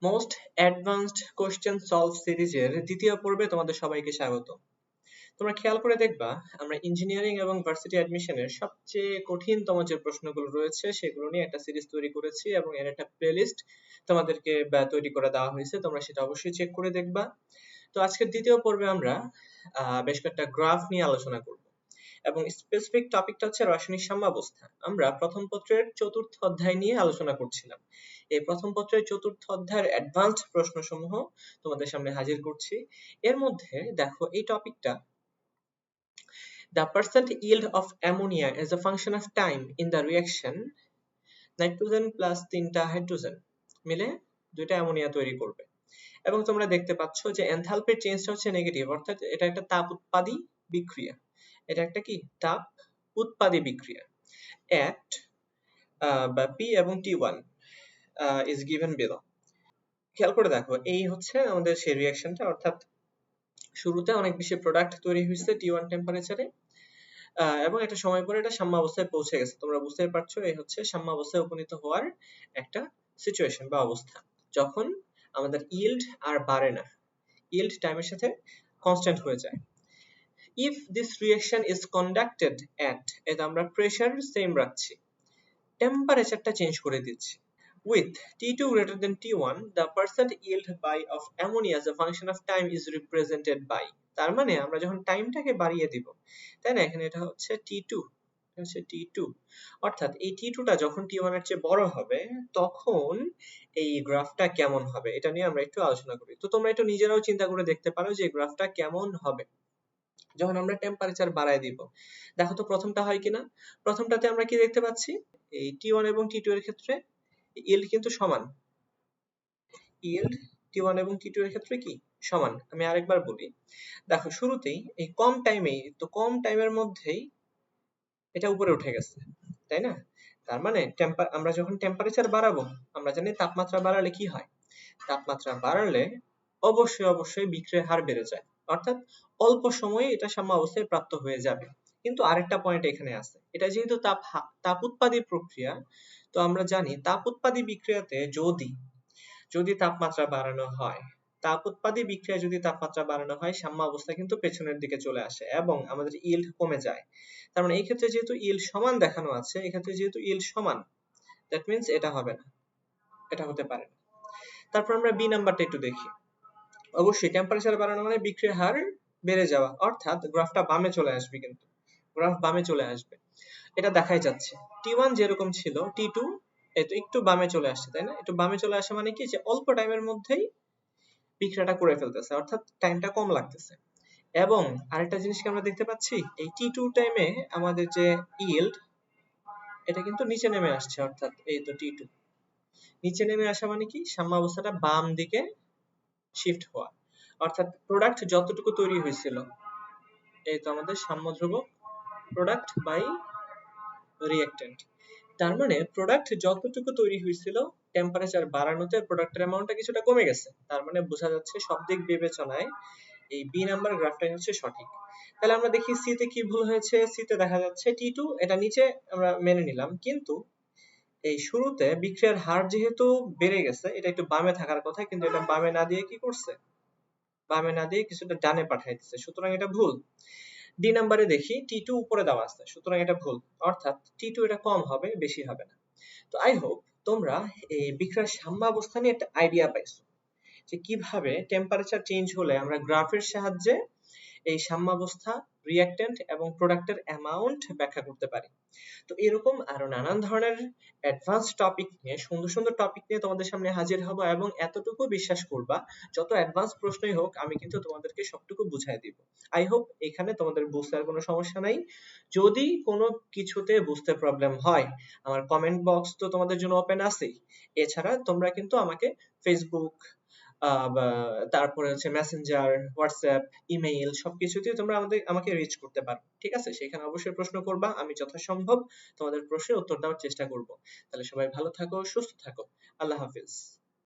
Most advanced question solve সিরিজের দ্বিতীয় পর্বে তোমাদের সবাইকে স্বাগত। তোমরা খেয়াল করে দেখবা আমরা ইঞ্জিনিয়ারিং এবং ভার্সিটি অ্যাডমিশনের সবচেয়ে কঠিনতম যে প্রশ্নগুলো রয়েছে সেগুলো নিয়ে একটা সিরিজ তৈরি করেছি এবং এর একটা প্লেলিস্ট তোমাদেরকে তৈরি করে দেওয়া হয়েছে, তোমরা সেটা অবশ্যই চেক করে দেখবা। তো আজকের দ্বিতীয় পর্বে আমরা বেশ কয়েকটা গ্রাফ নিয়ে আলোচনা করব এবং স্পেসিফিক টপিকটা হচ্ছে রাসায়নিক সাম্যাবস্থা। আমরা প্রথম পত্রের চতুর্থ অধ্যায় নিয়ে আলোচনা করছিলাম। এই প্রথম পত্রের চতুর্থ অধ্যায়ের অ্যাডভান্সড প্রশ্নসমূহ তোমাদের সামনে হাজির করছি। এর মধ্যে দেখো এই টপিকটা, the percent yield of ammonia as a function of time in the reaction nitrogen plus 3টা হাইড্রোজেন মিলে 2টা অ্যামোনিয়া তৈরি করবে। এবং তোমরা দেখতে পাচ্ছ যে এনথালপির চেঞ্জটা হচ্ছে নেগেটিভ, অর্থাৎ এটা একটা তাপ উৎপাদী বিক্রিয়া। এটা একটা কি তাপ উৎপাদী বিক্রিয়া at P এবং T1 is given below। খেয়াল করে দেখো এই হচ্ছে আমাদের সেই রিঅ্যাকশনটা, অর্থাৎ শুরুতে অনেক বেশি প্রোডাক্ট তৈরি হয়েছে T1 টেম্পারেচারে এবং একটা সময় পরে এটা সাম্যাবস্থায় পৌঁছে গেছে। তোমরা বুঝতেই পারছো এই হচ্ছে সাম্যাবস্থায় উপনীত হওয়ার একটা সিচুয়েশন বা অবস্থা, যখন আমাদের ইল্ড আর বাড়ে না, ইল্ড টাইমের সাথে কনস্ট্যান্ট হয়ে যায়। If this reaction is conducted at, এটা আমরা প্রেসার সেম রাখছি, টেম্পারেচারটা চেঞ্জ করে দিচ্ছি, with T2 greater than T1 the percent yield by of ammonia as a function of time is represented by, তার মানে আমরা যখন টাইমটাকে বাড়িয়ে দিব, তাই না, এখানে এটা হচ্ছে T2, হচ্ছে T2, অর্থাৎ এই T2 টা যখন T1 এর চেয়ে বড় হবে তখন এই গ্রাফটা কেমন হবে এটা নিয়ে আমরা একটু আলোচনা করি। তো তোমরা একটু নিজেরাও চিন্তা করে দেখতে পারো যে গ্রাফটা কেমন হবে যখন আমরা টেম্পারেচার বাড়ায় দিব। দেখো তো প্রথমটা হয় কিনা। প্রথমটাতে আমরা কি দেখতে পাচ্ছি, এই T1 এবং T2 এর ক্ষেত্রে yield কিন্তু সমান, yield T1 এবং T2 এর ক্ষেত্রে কি সমান। আমি আরেকবার বলি, দেখো শুরুতেই এই কম টাইমের মধ্যেই এটা উপরে উঠে গেছে, তাই না। তার মানে আমরা যখন টেম্পারেচার বাড়াবো, আমরা জানি তাপমাত্রা বাড়ালে কি হয়, তাপমাত্রা বাড়ালে অবশ্যই বিক্রিয়ার হার বেড়ে যায়, অর্থাৎ অল্প সময়ে এটা সাম্যাবস্থায় প্রাপ্ত হয়ে যাবে। কিন্তু আরেকটা পয়েন্ট এখানে আছে, এটা যেহেতু তাপ উৎপাদী প্রক্রিয়া, তো আমরা জানি তাপ উৎপাদী বিক্রিয়াতে যদি তাপমাত্রা বাড়ানো হয়, তাপ উৎপাদী বিক্রিয়ায় যদি তাপমাত্রা বাড়ানো হয়, সাম্যাবস্থা কিন্তু পেছনের দিকে চলে আসে এবং আমাদের ইল্ড কমে যায়। তার মানে এই ক্ষেত্রে যেহেতু ইল্ড সমান দেখানো আছে, এক্ষেত্রে যেহেতু ইল্ড সমান, দ্যাট মিন্স এটা হবে না, এটা হতে পারে না। তারপর আমরা বি নাম্বারটা একটু দেখি। অবশ্যই টেম্পারেচার বাড়ানো মানে বিক্রিয়ার হার বেড়ে যাওয়া, অর্থাৎ গ্রাফটা বামে চলে আসবে, কিন্তু গ্রাফ বামে চলে আসবে, এটা দেখাই যাচ্ছে। T1 যেরকম ছিল T2 একটু বামে চলে আসছে, তাই না। একটু বামে চলে আসে মানে কি, যে অল্প টাইমের মধ্যেই বিক্রিয়াটা করে ফেলতেছে, অর্থাৎ টাইমটা কম লাগতেছে। এবং আরেকটা জিনিসকে আমরা দেখতে পাচ্ছি, এই T2 টাইমে আমাদের যে yield এটা কিন্তু নিচে নেমে আসছে, অর্থাৎ এই তো T2 নিচে নেমে আসা মানে কি, সাম্যাবস্থাটা বাম দিকে শিফট হওয়া, অর্থাৎ প্রোডাক্ট যতটুকু তৈরি হয়েছিল, এই তো আমাদের সাম্য ধ্রুবক প্রোডাক্ট বাই রিঅ্যাক্ট্যান্ট, তার মানে প্রোডাক্ট যতটুকু তৈরি হয়েছিল টেম্পারেচার বাড়ানোতে প্রোডাক্টের অ্যামাউন্টটা কিছুটা কমে গেছে। তার মানে বোঝা যাচ্ছে সব দিক বিবেচনায় এই বি নাম্বার গ্রাফটাই হচ্ছে সঠিক। তাহলে আমরা দেখি সি তে কি ভুল হয়েছে। সি তে দেখা যাচ্ছে T2 এটা নিচে আমরা মেনে নিলাম, কিন্তু এই শুরুতে বিক্রিয়ার হার যেহেতু বেড়ে গেছে, এটা একটু বামে থাকার কথা, কিন্তু এটা বামে না দিয়ে কি করছে, বামে না দিয়ে কিছুটা ডানে পাঠাই দিচ্ছে, সুতরাং এটা ভুল। ডি নাম্বারে দেখি T2 উপরে দেওয়া আছে, সুতরাং এটা ভুল, অর্থাৎ T2 এটা কম হবে, বেশি হবে না। তো আই হোপ তোমরা এই বিক্রিয়ার সাম্যাবস্থা নিয়ে একটা আইডিয়া পাইছো, যে কিভাবে টেম্পারেচার চেঞ্জ হলে আমরা গ্রাফের সাহায্যে এই সাম্যাবস্থা, রিঅ্যাক্ট্যান্ট এবং প্রোডাক্টের অ্যামাউন্ট ব্যাখ্যা করতে পারি। তো এরকম আরো নানান ধরনের অ্যাডভান্স টপিক নিয়ে, সুন্দর টপিক নিয়ে তোমাদের সামনে হাজির হব, এবং এতটুকু বিশ্বাস করবা, যত অ্যাডভান্স প্রশ্নই হোক আমি কিন্তু তোমাদেরকে সবটুকু বুঝাই দিব। আই হোপ এখানে তোমাদের বুঝতে আর কোনো সমস্যা নাই। যদি কোনো কিছুতে বুঝতে প্রবলেম হয়, আমার কমেন্ট বক্স তো তোমাদের জন্য ওপেন আছেই। এছাড়া তোমরা কিন্তু আমাকে ফেসবুক, তারপরে হচ্ছে মেসেঞ্জার, হোয়াটসঅ্যাপ, ইমেইল সবকিছুতেই তোমরা আমাকে রিচ করতে পারো, ঠিক আছে। সেখানে অবশ্যই প্রশ্ন করবা, আমি যথাসম্ভব তোমাদের প্রশ্নের উত্তর দেওয়ার চেষ্টা করব। তাহলে সবাই ভালো থাকো, সুস্থ থাকো, আল্লাহ হাফিজ।